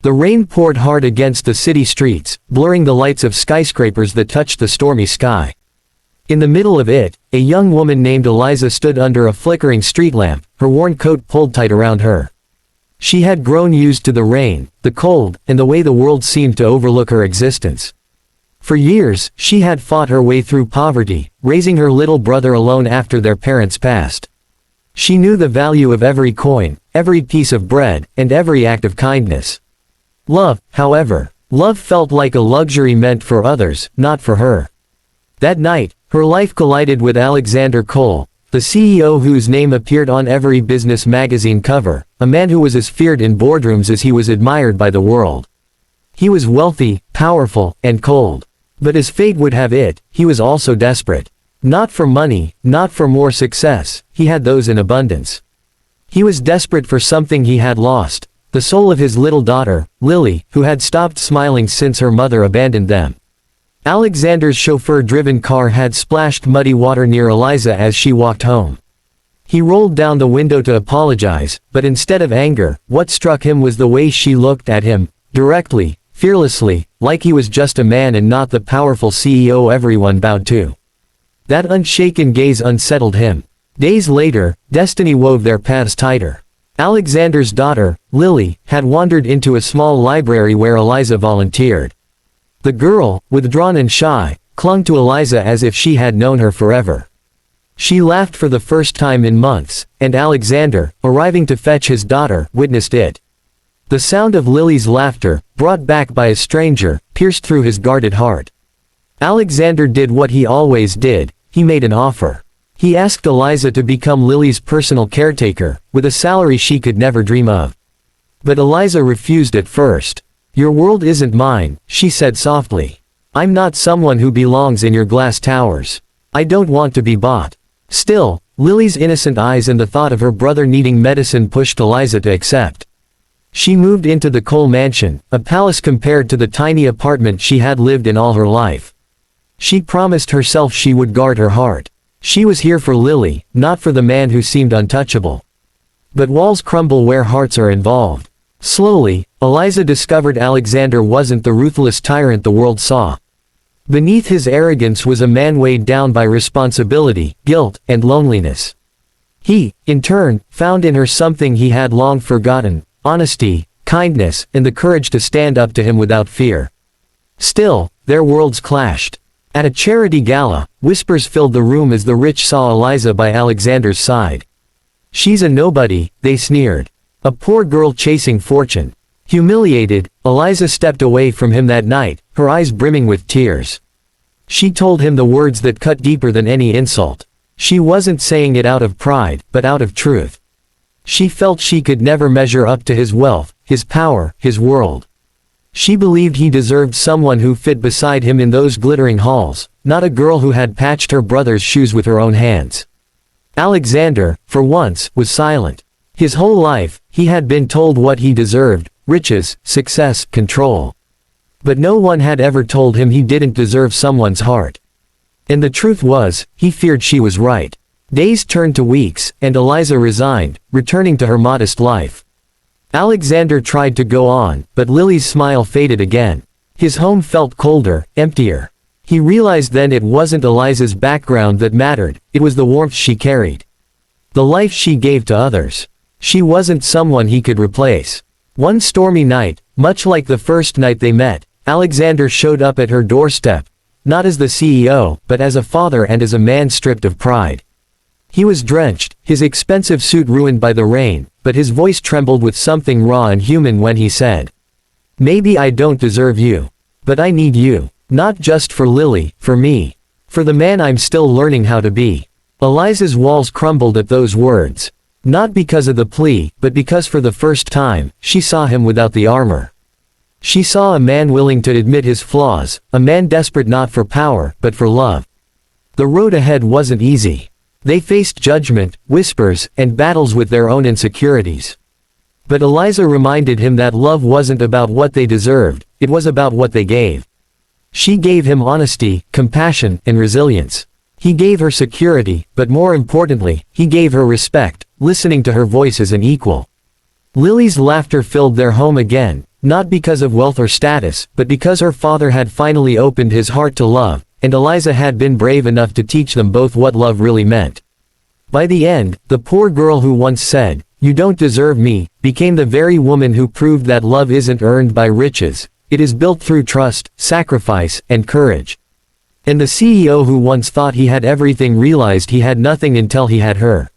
The rain poured hard against the city streets, blurring the lights of skyscrapers that touched the stormy sky. In the middle of it, a young woman named Eliza stood under a flickering street lamp, her worn coat pulled tight around her. She had grown used to the rain, the cold, and the way the world seemed to overlook her existence. For years, she had fought her way through poverty, raising her little brother alone after their parents passed. She knew the value of every coin, every piece of bread, and every act of kindness. Love, however, love felt like a luxury meant for others, not for her. That night, her life collided with Alexander Cole, the CEO whose name appeared on every business magazine cover, a man who was as feared in boardrooms as he was admired by the world. He was wealthy, powerful, and cold. But as fate would have it, he was also desperate. Not for money, not for more success, he had those in abundance. He was desperate for something he had lost, the soul of his little daughter, Lily, who had stopped smiling since her mother abandoned them. Alexander's chauffeur-driven car had splashed muddy water near Eliza as she walked home. He rolled down the window to apologize, but instead of anger, what struck him was the way she looked at him, directly, fearlessly, like he was just a man and not the powerful CEO everyone bowed to. That unshaken gaze unsettled him. Days later, destiny wove their paths tighter. Alexander's daughter, Lily, had wandered into a small library where Eliza volunteered. The girl, withdrawn and shy, clung to Eliza as if she had known her forever. She laughed for the first time in months, and Alexander, arriving to fetch his daughter, witnessed it. The sound of Lily's laughter, brought back by a stranger, pierced through his guarded heart. Alexander did what he always did, he made an offer. He asked Eliza to become Lily's personal caretaker, with a salary she could never dream of. But Eliza refused at first. "Your world isn't mine," she said softly. "I'm not someone who belongs in your glass towers. I don't want to be bought." Still, Lily's innocent eyes and the thought of her brother needing medicine pushed Eliza to accept. She moved into the Cole mansion, a palace compared to the tiny apartment she had lived in all her life. She promised herself she would guard her heart. She was here for Lily, not for the man who seemed untouchable. But walls crumble where hearts are involved. Slowly, Eliza discovered Alexander wasn't the ruthless tyrant the world saw. Beneath his arrogance was a man weighed down by responsibility, guilt, and loneliness. He, in turn, found in her something he had long forgotten: honesty, kindness, and the courage to stand up to him without fear. Still, their worlds clashed. At a charity gala, whispers filled the room as the rich saw Eliza by Alexander's side. "She's a nobody," they sneered. "A poor girl chasing fortune." Humiliated, Eliza stepped away from him that night, her eyes brimming with tears. She told him the words that cut deeper than any insult. She wasn't saying it out of pride, but out of truth. She felt she could never measure up to his wealth, his power, his world. She believed he deserved someone who fit beside him in those glittering halls, not a girl who had patched her brother's shoes with her own hands. Alexander, for once, was silent. His whole life, he had been told what he deserved: riches, success, control. But no one had ever told him he didn't deserve someone's heart. And the truth was, he feared she was right. Days turned to weeks, and Eliza resigned, returning to her modest life. Alexander tried to go on, but Lily's smile faded again. His home felt colder, emptier. He realized then it wasn't Eliza's background that mattered, it was the warmth she carried. The life she gave to others. She wasn't someone he could replace. One stormy night, much like the first night they met, Alexander showed up at her doorstep, not as the CEO, but as a father and as a man stripped of pride. He was drenched, his expensive suit ruined by the rain, but his voice trembled with something raw and human when he said, "Maybe I don't deserve you. But I need you. Not just for Lily, for me. For the man I'm still learning how to be." Eliza's walls crumbled at those words. Not because of the plea, but because for the first time, she saw him without the armor. She saw a man willing to admit his flaws, a man desperate not for power, but for love. The road ahead wasn't easy. They faced judgment, whispers, and battles with their own insecurities. But Eliza reminded him that love wasn't about what they deserved, it was about what they gave. She gave him honesty, compassion, and resilience. He gave her security, but more importantly, he gave her respect, listening to her voice as an equal. Lily's laughter filled their home again, Not because of wealth or status, but because her father had finally opened his heart to love, and Eliza had been brave enough to teach them both what love really meant. By the end, the poor girl who once said, "You don't deserve me," became the very woman who proved that love isn't earned by riches, it is built through trust, sacrifice, and courage. And the CEO who once thought he had everything realized he had nothing until he had her.